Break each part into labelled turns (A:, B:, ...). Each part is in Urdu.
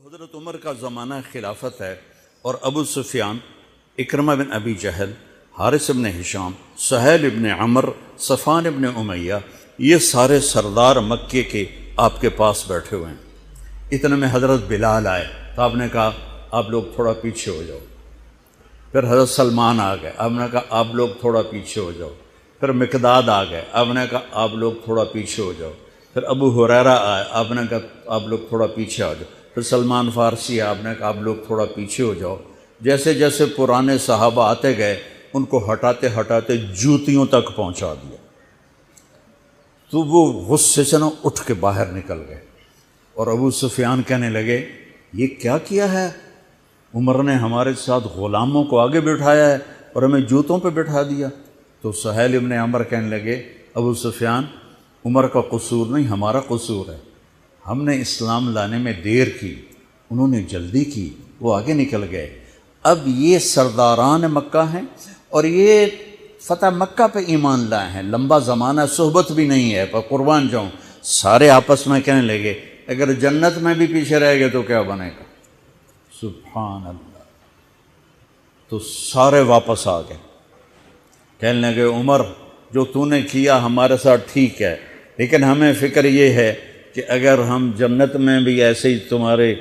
A: حضرت عمر کا زمانہ خلافت ہے اور ابو سفیان، اکرمہ بن ابی جہل، حارث بن ہشام، سہیل بن عمر، صفوان بن امیہ، یہ سارے سردار مکے کے آپ کے پاس بیٹھے ہوئے ہیں۔ اتنے میں حضرت بلال آئے تو آپ نے کہا آپ لوگ تھوڑا پیچھے ہو جاؤ۔ پھر حضرت سلمان آ گئے، آپ نے کہا آپ لوگ تھوڑا پیچھے ہو جاؤ۔ پھر مقداد آ گئے، آپ نے کہا آپ لوگ تھوڑا پیچھے ہو جاؤ۔ پھر ابو ہریرہ آئے، آپ نے کہا آپ لوگ تھوڑا پیچھے آ جاؤ۔ پھر سلمان فارسی آپ نے کہا آپ لوگ تھوڑا پیچھے ہو جاؤ۔ جیسے جیسے پرانے صحابہ آتے گئے ان کو ہٹاتے ہٹاتے جوتیوں تک پہنچا دیا، تو وہ غصے سے نہ اٹھ کے باہر نکل گئے۔ اور ابو سفیان کہنے لگے یہ کیا کیا ہے، عمر نے ہمارے ساتھ غلاموں کو آگے بٹھایا ہے اور ہمیں جوتوں پہ بٹھا دیا۔ تو سہیل بن عمر کہنے لگے ابو سفیان، عمر کا قصور نہیں ہمارا قصور ہے، ہم نے اسلام لانے میں دیر کی، انہوں نے جلدی کی، وہ آگے نکل گئے۔ اب یہ سرداران مکہ ہیں اور یہ فتح مکہ پہ ایمان لائے ہیں، لمبا زمانہ صحبت بھی نہیں ہے، پر قربان جاؤں سارے آپس میں کہنے لگے اگر جنت میں بھی پیچھے رہ گئے تو کیا بنے گا، سبحان اللہ۔ تو سارے واپس آ گئے، کہنے لگے عمر جو تو نے کیا ہمارے ساتھ ٹھیک ہے، لیکن ہمیں فکر یہ ہے کہ اگر ہم جنت میں بھی ایسے ہی تمہارے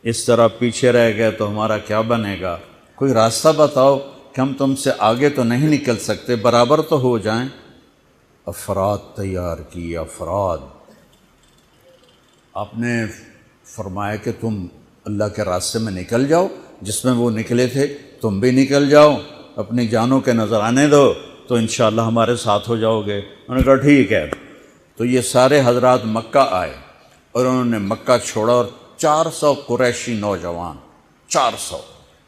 A: اس طرح پیچھے رہ گئے تو ہمارا کیا بنے گا، کوئی راستہ بتاؤ کہ ہم تم سے آگے تو نہیں نکل سکتے، برابر تو ہو جائیں۔ افراد تیار کی، افراد۔ آپ نے فرمایا کہ تم اللہ کے راستے میں نکل جاؤ، جس میں وہ نکلے تھے تم بھی نکل جاؤ، اپنی جانوں کے نذرانے دو تو انشاءاللہ ہمارے ساتھ ہو جاؤ گے۔ انہوں نے کہا ٹھیک ہے۔ تو یہ سارے حضرات مکہ آئے اور انہوں نے مکہ چھوڑا اور 400 قریشی نوجوان، 400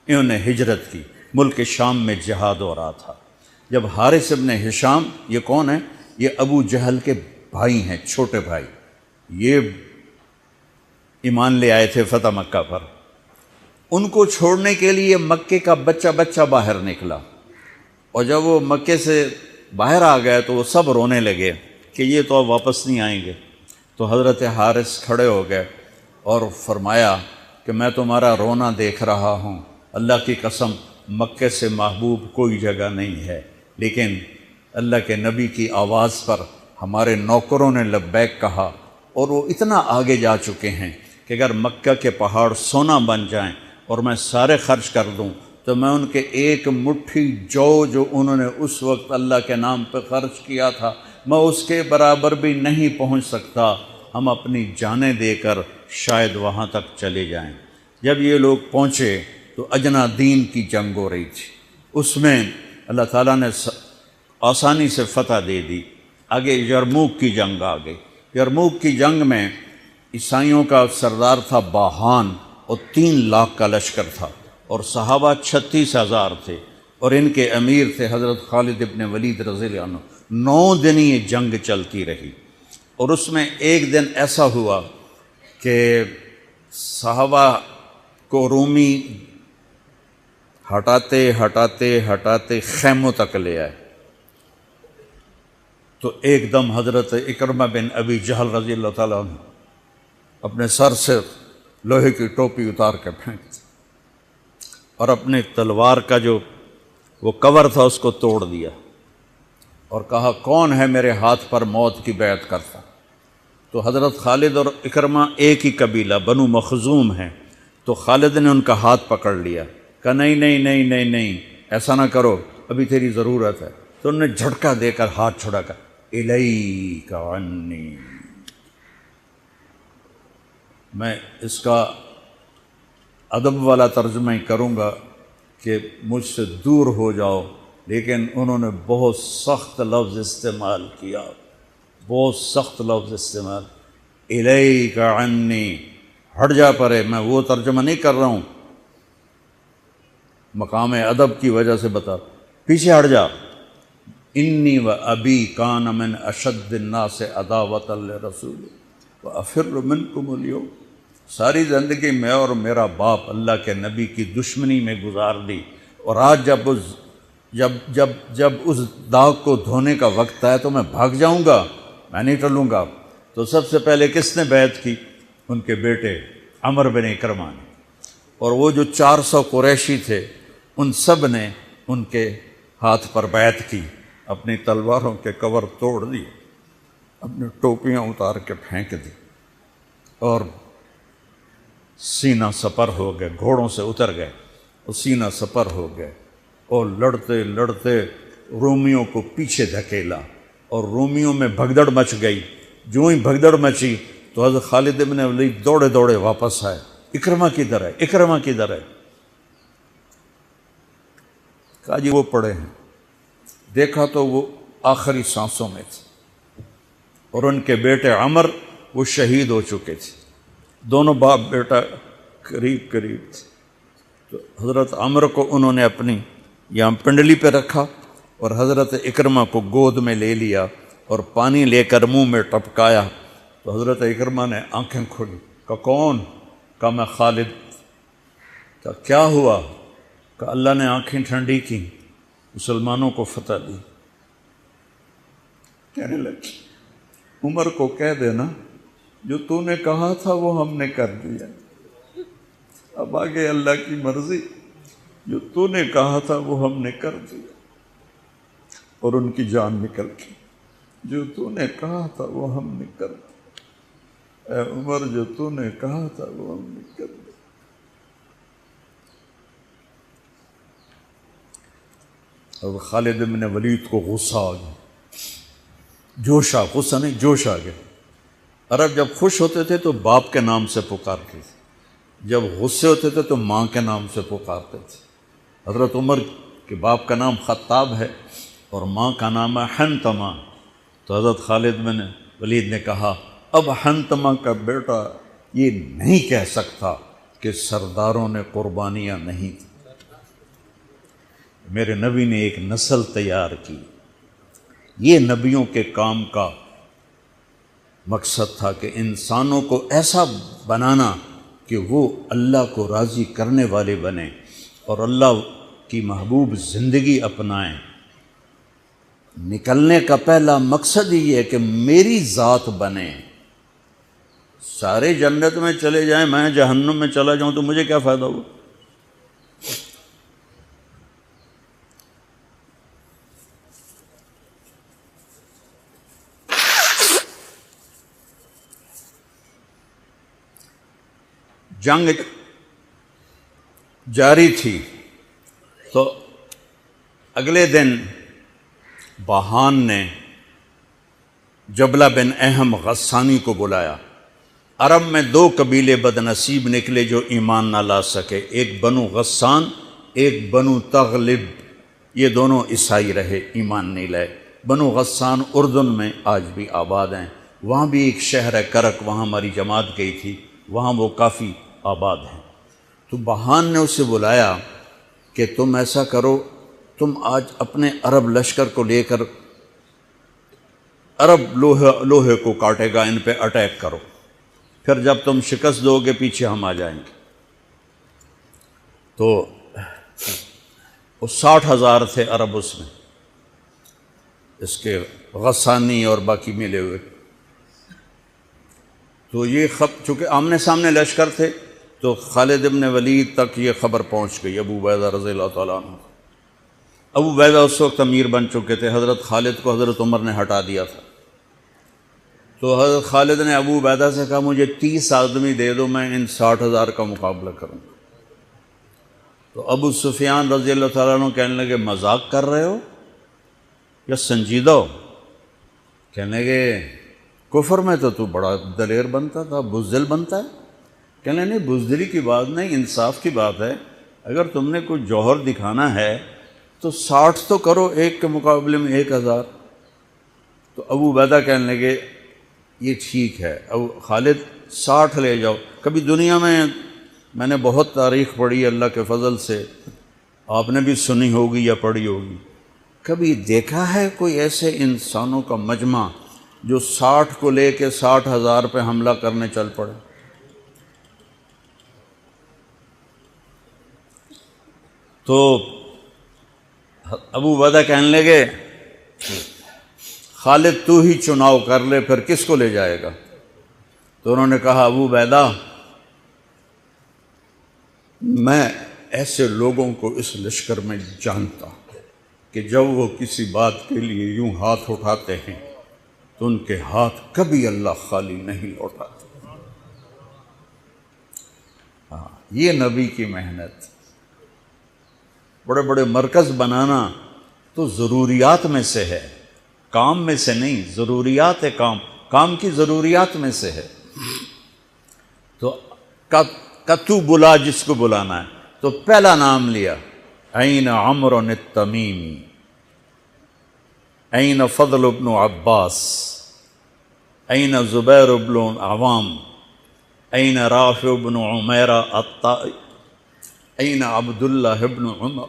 A: انہوں نے ہجرت کی، ملک شام میں جہاد ہو رہا تھا۔ جب حارث بن ہشام، یہ کون ہیں، یہ ابو جہل کے بھائی ہیں، چھوٹے بھائی، یہ ایمان لے آئے تھے فتح مکہ پر۔ ان کو چھوڑنے کے لیے مکے کا بچہ بچہ باہر نکلا، اور جب وہ مکے سے باہر آ گئے تو وہ سب رونے لگے کہ یہ تو اب واپس نہیں آئیں گے۔ تو حضرت حارث کھڑے ہو گئے اور فرمایا کہ میں تمہارا رونا دیکھ رہا ہوں، اللہ کی قسم مکے سے محبوب کوئی جگہ نہیں ہے، لیکن اللہ کے نبی کی آواز پر ہمارے نوکروں نے لبیک کہا اور وہ اتنا آگے جا چکے ہیں کہ اگر مکہ کے پہاڑ سونا بن جائیں اور میں سارے خرچ کر دوں تو میں ان کے ایک مٹھی جو انہوں نے اس وقت اللہ کے نام پہ خرچ کیا تھا میں اس کے برابر بھی نہیں پہنچ سکتا، ہم اپنی جانیں دے کر شاید وہاں تک چلے جائیں۔ جب یہ لوگ پہنچے تو اجنا دین کی جنگ ہو رہی تھی، اس میں اللہ تعالیٰ نے آسانی سے فتح دے دی۔ آگے یرموک کی جنگ آ گئی۔ یرموک کی جنگ میں عیسائیوں کا سردار تھا باہان اور 3 لاکھ کا لشکر تھا، اور صحابہ 36,000 تھے، اور ان کے امیر تھے حضرت خالد ابن ولید رضی اللہ عنہ۔ 9 دن یہ جنگ چلتی رہی، اور اس میں ایک دن ایسا ہوا کہ صحابہ کو رومی ہٹاتے ہٹاتے ہٹاتے خیموں تک لے آئے۔ تو ایک دم حضرت اکرمہ بن ابی جہل رضی اللہ تعالیٰ عنہ اپنے سر سے لوہے کی ٹوپی اتار کے پھینک دی اور اپنے تلوار کا جو وہ کور تھا اس کو توڑ دیا اور کہا کون ہے میرے ہاتھ پر موت کی بیعت کرتا۔ تو حضرت خالد اور اکرمہ ایک ہی قبیلہ بنو مخزوم ہیں، تو خالد نے ان کا ہاتھ پکڑ لیا، کہا نہیں نہیں نہیں نہیں نہیں ایسا نہ کرو، ابھی تیری ضرورت ہے۔ تو انہوں نے جھٹکا دے کر ہاتھ چھڑا کر الیک عنی، میں اس کا ادب والا ترجمہ ہی کروں گا کہ مجھ سے دور ہو جاؤ، لیکن انہوں نے بہت سخت لفظ استعمال کیا، بہت سخت لفظ استعمال، الیک عنی، ہٹ جا پرے۔ میں وہ ترجمہ نہیں کر رہا ہوں، مقام ادب کی وجہ سے بتا، پیچھے ہٹ جا۔ انی و ابی کان من اشد الناس عداوۃ لرسول وافر منکم اليوم، ساری زندگی میں اور میرا باپ اللہ کے نبی کی دشمنی میں گزار دی، اور آج جب اس داغ کو دھونے کا وقت آئے تو میں بھاگ جاؤں گا، میں نہیں ٹلوں گا۔ تو سب سے پہلے کس نے بیعت کی؟ ان کے بیٹے عمر بن اکرمہ نے، اور وہ جو 400 قریشی تھے ان سب نے ان کے ہاتھ پر بیعت کی، اپنی تلواروں کے کور توڑ دیے، اپنی ٹوپیاں اتار کے پھینک دی اور سینہ سپر ہو گئے، گھوڑوں سے اتر گئے اور سینہ سپر ہو گئے، اور لڑتے لڑتے رومیوں کو پیچھے دھکیلا اور رومیوں میں بھگدڑ مچ گئی۔ جو ہی بھگدڑ مچی تو حضرت خالد بن ولید دوڑے دوڑے واپس آئے، اکرمہ کدھر ہے، اکرمہ کدھر ہے؟ کہا جی وہ پڑے ہیں۔ دیکھا تو وہ آخری سانسوں میں تھے، اور ان کے بیٹے عمر وہ شہید ہو چکے تھے، دونوں باپ بیٹا قریب قریب تھے۔ تو حضرت عمر کو انہوں نے اپنی یہاں پنڈلی پہ رکھا اور حضرت اکرمہ کو گود میں لے لیا اور پانی لے کر منہ میں ٹپکایا، تو حضرت اکرمہ نے آنکھیں کھولی، کہا کون؟ کہا میں خالد۔ کہا کیا ہوا؟ کہ اللہ نے آنکھیں ٹھنڈی کی، مسلمانوں کو فتح دی۔ کہنے لگے عمر کو کہہ دینا جو تو نے کہا تھا وہ ہم نے کر دیا، اب آگے اللہ کی مرضی، جو تو نے کہا تھا وہ ہم نے کر دیا۔ اور ان کی جان نکل گئی، جو تو نے کہا تھا وہ ہم نے کر دیا، اے عمر جو تو نے کہا تھا وہ ہم نے کر دیا۔ اب خالد بن ولید کو غصہ آ گیا، جوش آ، غصہ نہیں جوش آ گیا۔ عرب جب خوش ہوتے تھے تو باپ کے نام سے پکارتے تھے، جب غصے ہوتے تھے تو ماں کے نام سے پکارتے تھے۔ حضرت عمر کے باپ کا نام خطاب ہے اور ماں کا نام ہے حنتمہ، تو حضرت خالد بن ولید نے کہا اب حنتمہ کا بیٹا یہ نہیں کہہ سکتا کہ سرداروں نے قربانیاں نہیں دی۔ میرے نبی نے ایک نسل تیار کی، یہ نبیوں کے کام کا مقصد تھا کہ انسانوں کو ایسا بنانا کہ وہ اللہ کو راضی کرنے والے بنیں اور اللہ کی محبوب زندگی اپنائیں۔ نکلنے کا پہلا مقصد یہ ہے کہ میری ذات بنے، سارے جنت میں چلے جائیں میں جہنم میں چلا جاؤں تو مجھے کیا فائدہ ہوا؟ جنگ جاری تھی تو اگلے دن بہان نے جبلہ بن اہم غسانی کو بلایا۔ عرب میں 2 قبیلے بد نصیب نکلے جو ایمان نہ لا سکے، ایک بنو غسان، ایک بنو تغلب، یہ دونوں عیسائی رہے، ایمان نہیں لائے۔ بنو غسان اردن میں آج بھی آباد ہیں، وہاں بھی ایک شہر ہے کرک، وہاں ہماری جماعت گئی تھی، وہاں وہ کافی آباد ہیں۔ تو بہان نے اسے بلایا کہ تم ایسا کرو، تم آج اپنے عرب لشکر کو لے کر، عرب لوہے کو کاٹے گا، ان پہ اٹیک کرو، پھر جب تم شکست دو گے پیچھے ہم آ جائیں گے۔ تو وہ 60,000 تھے عرب اس میں، اس کے غسانی اور باقی ملے ہوئے۔ تو یہ چونکہ آمنے سامنے لشکر تھے تو خالد بن ولید تک یہ خبر پہنچ گئی، ابو عبیدہ رضی اللہ تعالیٰ عنہ۔ ابو عبیدہ اس وقت امیر بن چکے تھے، حضرت خالد کو حضرت عمر نے ہٹا دیا تھا۔ تو حضرت خالد نے ابو عبیدہ سے کہا مجھے 30 آدمی دے دو، میں ان 60,000 کا مقابلہ کروں گا۔ تو ابو سفیان رضی اللہ تعالیٰ عنہ کہنے لگے مذاق کر رہے ہو یا سنجیدہ ہو؟ کہنے لگے کفر میں تو بڑا دلیر بنتا تھا، بزدل بنتا ہے۔ کہنے نہیں، بزدلی کی بات نہیں، انصاف کی بات ہے۔ اگر تم نے کوئی جوہر دکھانا ہے تو 60 تو کرو، ایک کے مقابلے میں 1,000۔ تو ابو عبیدہ کہنے لگے یہ ٹھیک ہے، ابو خالد 60 لے جاؤ۔ کبھی دنیا میں نے بہت تاریخ پڑھی اللہ کے فضل سے، آپ نے بھی سنی ہوگی یا پڑھی ہوگی، کبھی دیکھا ہے کوئی ایسے انسانوں کا مجمع جو 60 کو لے کے 60,000 پہ حملہ کرنے چل پڑے؟ تو ابو عبیدہ کہنے لگے خالد تو ہی چناؤ کر لے، پھر کس کو لے جائے گا؟ تو انہوں نے کہا ابو عبیدہ میں ایسے لوگوں کو اس لشکر میں جانتا کہ جب وہ کسی بات کے لیے یوں ہاتھ اٹھاتے ہیں تو ان کے ہاتھ کبھی اللہ خالی نہیں لوٹاتے۔ ہاں، یہ نبی کی محنت۔ بڑے بڑے مرکز بنانا تو ضروریات میں سے ہے، کام میں سے نہیں، ضروریات ہے، کام کی ضروریات میں سے ہے۔ تو تو بلا جس کو بلانا ہے، تو پہلا نام لیا، این عمرو التمیمی، این فضل بن عباس، این زبیر بن عوام، این رافع بن عمیرہ الطائی، این عبداللہ بن عمر،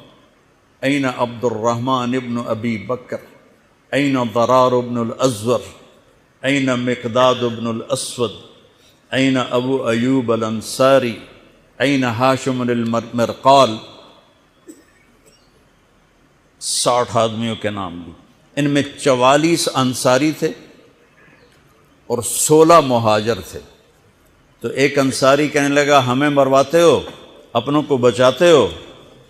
A: این عبد الرحمن بن ابی بکر، این ضرار بن الازور، این مقداد بن الاسود، این ابو ایوب الانصاری، این ہاشم المرقال۔ 60 آدمیوں کے نام لی۔ ان میں 44 انصاری تھے اور 16 مہاجر تھے۔ تو ایک انصاری کہنے لگا ہمیں مرواتے ہو، اپنوں کو بچاتے ہو؟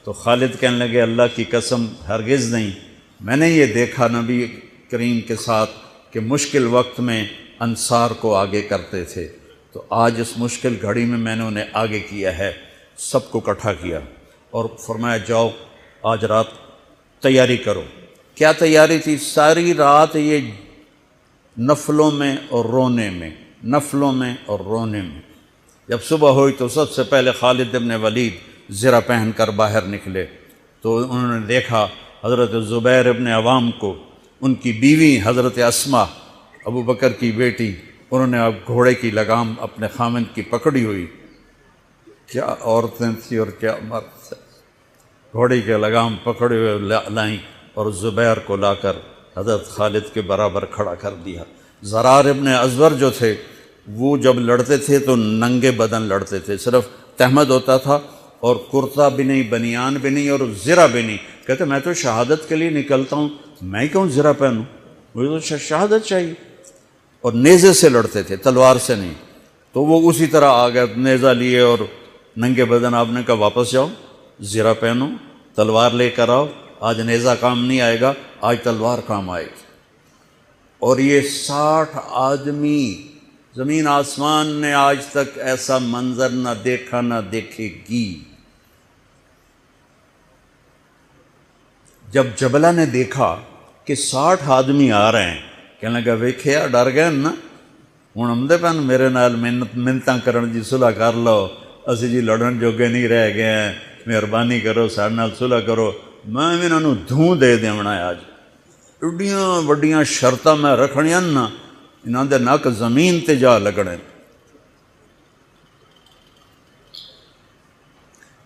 A: تو خالد کہنے لگے اللہ کی قسم ہرگز نہیں، میں نے یہ دیکھا نبی کریم کے ساتھ کہ مشکل وقت میں انصار کو آگے کرتے تھے، تو آج اس مشکل گھڑی میں نے انہیں آگے کیا ہے۔ سب کو اکٹھا کیا اور فرمایا جاؤ آج رات تیاری کرو۔ کیا تیاری تھی؟ ساری رات یہ نفلوں میں اور رونے میں، نفلوں میں اور رونے میں۔ جب صبح ہوئی تو سب سے پہلے خالد بن ولید زرہ پہن کر باہر نکلے، تو انہوں نے دیکھا حضرت زبیر بن عوام کو، ان کی بیوی حضرت اسماء ابو بکر کی بیٹی، انہوں نے اب گھوڑے کی لگام اپنے خامند کی پکڑی ہوئی۔ کیا عورتیں تھیں اور کیا مرد تھے، گھوڑے کی لگام پکڑے ہوئے لائیں اور زبیر کو لا کر حضرت خالد کے برابر کھڑا کر دیا۔ ضرار ابن ازور جو تھے وہ جب لڑتے تھے تو ننگے بدن لڑتے تھے، صرف تہمد ہوتا تھا اور کرتا بھی نہیں، بنیان بھی نہیں اور زرہ بھی نہیں۔ کہتے میں تو شہادت کے لیے نکلتا ہوں، میں کیوں زرہ پہنوں، مجھے تو شہادت چاہیے۔ اور نیزے سے لڑتے تھے، تلوار سے نہیں۔ تو وہ اسی طرح آ گئے، نیزہ لیے اور ننگے بدن۔ آپ نے کہا واپس جاؤ، زرہ پہنو، تلوار لے کر آؤ، آج نیزہ کام نہیں آئے گا، آج تلوار کام آئے گی۔ اور یہ 60 آدمی، زمین آسمان نے آج تک ایسا منظر نہ دیکھا نہ دیکھے گی۔ جب جبلہ نے دیکھا کہ 60 آدمی آ رہے ہیں، کہنے لگا ویکھیا ڈر گئے نا، ہوں آمدے پن میرے نال منتاں کرن جی صلح کر لو، اسی جی لڑن جوگے نہیں رہ گئے ہیں، مہربانی کرو سارے نال صلح کرو۔ میں انہوں نے دھوں دے دیونا ہے آج، ایڈیاں وڈیاں شرطاں میں رکھنیاں نا، انہاں دے نک زمین تے جا لگنے۔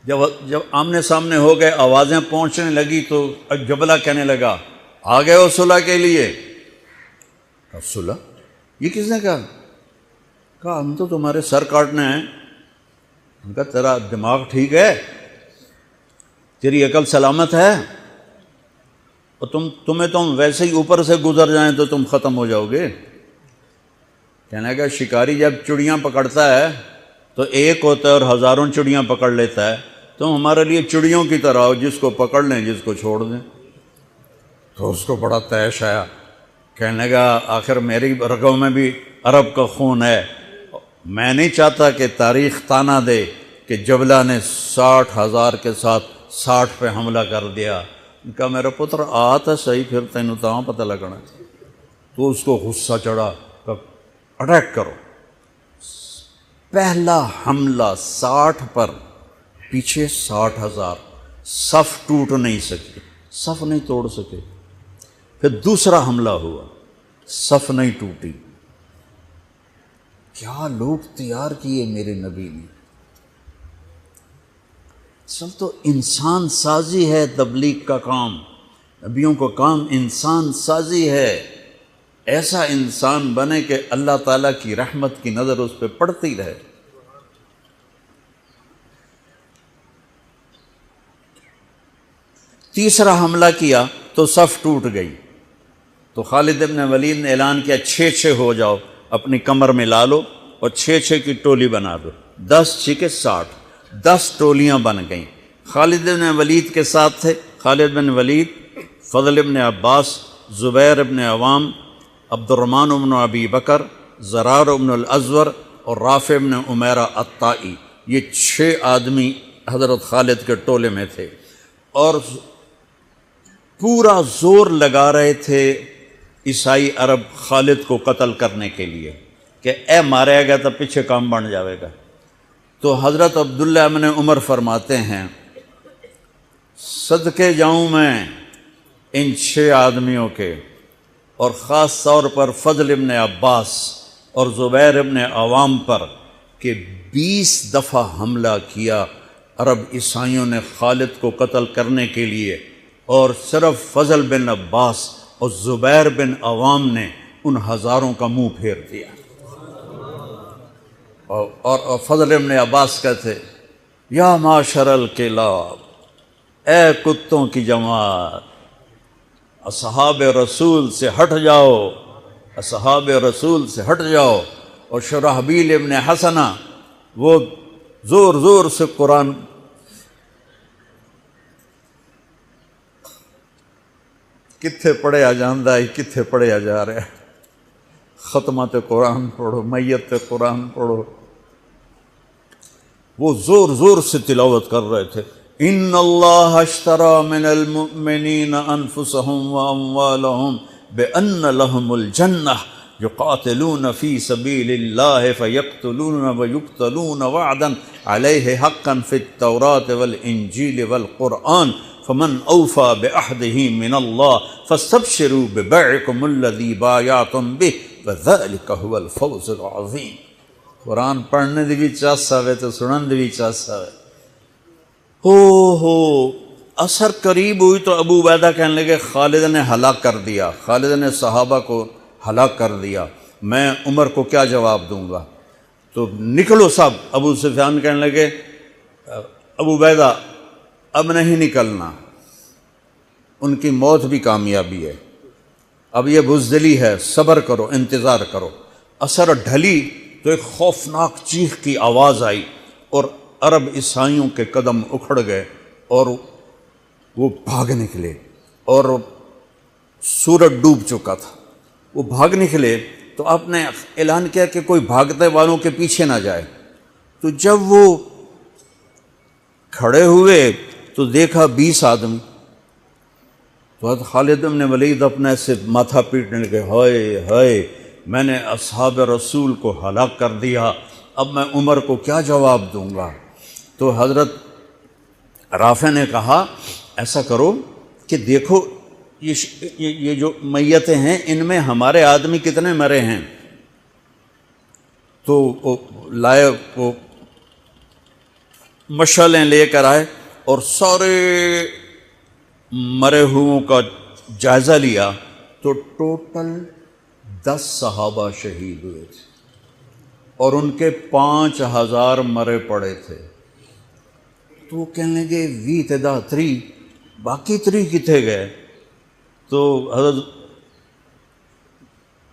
A: جب آمنے سامنے ہو گئے، آوازیں پہنچنے لگی تو جبلہ کہنے لگا آ گئے ہو صلح کے لیے؟ صلح؟ یہ کس نے کہا؟ کہا ہم تو تمہارے سر کاٹنے ہیں۔ ان کا تیرا دماغ ٹھیک ہے، تیری عقل سلامت ہے، اور تمہیں تم ویسے ہی اوپر سے گزر جائیں تو تم ختم ہو جاؤ گے۔ کہنے کا شکاری جب چڑیاں پکڑتا ہے تو ایک ہوتا ہے اور ہزاروں چڑیاں پکڑ لیتا ہے، تم ہمارے لیے چڑیوں کی طرح ہو، جس کو پکڑ لیں جس کو چھوڑ دیں۔ تو اس کو بڑا طیش آیا، کہنے لگا آخر میری رگوں میں بھی عرب کا خون ہے، میں نہیں چاہتا کہ تاریخ تانا دے کہ جبلہ نے 60,000 کے ساتھ 60 پہ حملہ کر دیا۔ ان کا میرا پتر آتا صحیح، پھر تینوں تاں پتہ لگنا۔ تو اس کو غصہ چڑھا، اٹیک کرو۔ پہلا حملہ 60 پر، پیچھے 60,000، صف ٹوٹ نہیں سکے، صف نہیں توڑ سکے۔ پھر دوسرا حملہ ہوا، صف نہیں ٹوٹی۔ کیا لوگ تیار کیے میرے نبی نے۔ اصل تو انسان سازی ہے تبلیغ کا کام، نبیوں کا کام انسان سازی ہے۔ ایسا انسان بنے کہ اللہ تعالیٰ کی رحمت کی نظر اس پہ پڑتی رہے۔ تیسرا حملہ کیا تو صف ٹوٹ گئی، تو خالد بن ولید نے اعلان کیا 6 ہو جاؤ، اپنی کمر میں لا لو اور 6 کی ٹولی بنا دو، 10 6 60۔ 10 ٹولیاں بن گئیں۔ خالد بن ولید کے ساتھ تھے خالد بن ولید، فضل بن عباس، زبیر بن عوام، عبد الرحمن بن ابی بکر، زرار بن الازور اور رافع بن عمیرہ الطائی۔ یہ 6 آدمی حضرت خالد کے ٹولے میں تھے، اور پورا زور لگا رہے تھے عیسائی عرب خالد کو قتل کرنے کے لیے کہ اے مارے گا تو پیچھے کام بن جاوے گا۔ تو حضرت عبداللہ بن عمر فرماتے ہیں صدقے جاؤں میں ان 6 آدمیوں کے، اور خاص طور پر فضل ابن عباس اور زبیر ابن عوام پر، کہ 20 دفعہ حملہ کیا عرب عیسائیوں نے خالد کو قتل کرنے کے لیے، اور صرف فضل بن عباس اور زبیر بن عوام نے ان ہزاروں کا منہ پھیر دیا۔ اور فضل ابن عباس کہتے یا معاشر الکلاب، اے کتوں کی جماعت، اصحاب رسول سے ہٹ جاؤ، اصحاب رسول سے ہٹ جاؤ۔ اور شرحبیل ابن حسنہ وہ زور زور سے قرآن کتھے پڑھیا جاندہ ہے، کتھے پڑھیا جا رہا ہے، ختمات قرآن پڑھو، میت قرآن پڑھو، وہ زور زور سے تلاوت کر رہے تھے۔ ان اللہ اشترى من المؤمنین انفسهم واموالهم بان لهم الجنہ یقاتلون فی سبیل اللہ فیقتلون ویقتلون وعدا علیہ حقا فی التوراۃ والانجیل والقرآن فمن اوفى بعہدہ من اللہ فاستبشروا ببیعکم الذی بایعتم بہ وذلک هو الفوز العظیم۔ قرآن پڑھنے دی بھی چاسا وے تو سنن دی بھی چاسا وے۔ ہو اثر قریب ہوئی تو ابو عبیدہ کہنے لگے خالد نے ہلاک کر دیا، خالد نے صحابہ کو ہلاک کر دیا، میں عمر کو کیا جواب دوں گا؟ تو نکلو سب۔ ابو سفیان کہنے لگے ابو عبیدہ اب نہیں نکلنا، ان کی موت بھی کامیابی ہے، اب یہ بزدلی ہے، صبر کرو، انتظار کرو۔ اثر ڈھلی تو ایک خوفناک چیخ کی آواز آئی، اور عرب عیسائیوں کے قدم اکھڑ گئے اور وہ بھاگ نکلے، اور سورج ڈوب چکا تھا، وہ بھاگ نکلے۔ تو آپ نے اعلان کیا کہ کوئی بھاگتے والوں کے پیچھے نہ جائے۔ تو جب وہ کھڑے ہوئے تو دیکھا 20 آدمی۔ تو حضرت خالد بن ولید اپنے سے ماتھا پیٹنے لگے، ہائے ہائے، میں نے اصحاب رسول کو ہلاک کر دیا، اب میں عمر کو کیا جواب دوں گا؟ تو حضرت رافع نے کہا ایسا کرو کہ دیکھو یہ جو میتیں ہیں ان میں ہمارے آدمی کتنے مرے ہیں؟ تو وہ لائے، وہ مشعلیں لے کر آئے اور سارے مرے ہوئوں کا جائزہ لیا، تو ٹوٹل 10 صحابہ شہید ہوئے تھے، اور ان کے 5000 مرے پڑے تھے۔ تو وہ کہنے لگے وی تدا 3، باقی 3 کتنے گئے؟ تو حضرت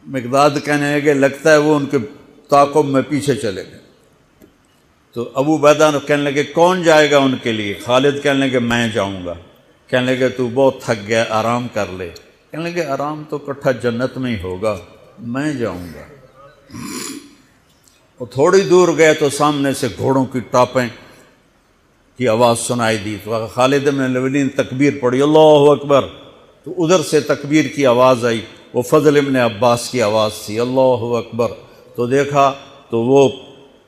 A: مقداد کہنے لگے لگتا ہے وہ ان کے تعاقب میں پیچھے چلے گئے۔ تو ابو عبیدہ کہنے لگے کون جائے گا ان کے لیے؟ خالد کہنے لگے میں جاؤں گا۔ کہنے لگے تو بہت تھک گیا، آرام کر لے۔ کہنے لگے آرام تو اکٹھا جنت میں ہی ہوگا، میں جاؤں گا۔ اور تھوڑی دور گئے تو سامنے سے گھوڑوں کی ٹاپیں کی آواز سنائی دی، تو خالد بن ولید نے تکبیر پڑھی، اللہ اکبر۔ تو ادھر سے تکبیر کی آواز آئی، وہ فضل ابن عباس کی آواز تھی، اللہ اکبر۔ تو دیکھا تو وہ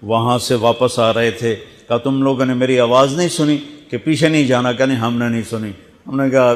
A: وہاں سے واپس آ رہے تھے۔ کہا تم لوگوں نے میری آواز نہیں سنی کہ پیچھے نہیں جانا؟ کہ نہیں ہم نے نہیں سنی۔ ہم نے کہا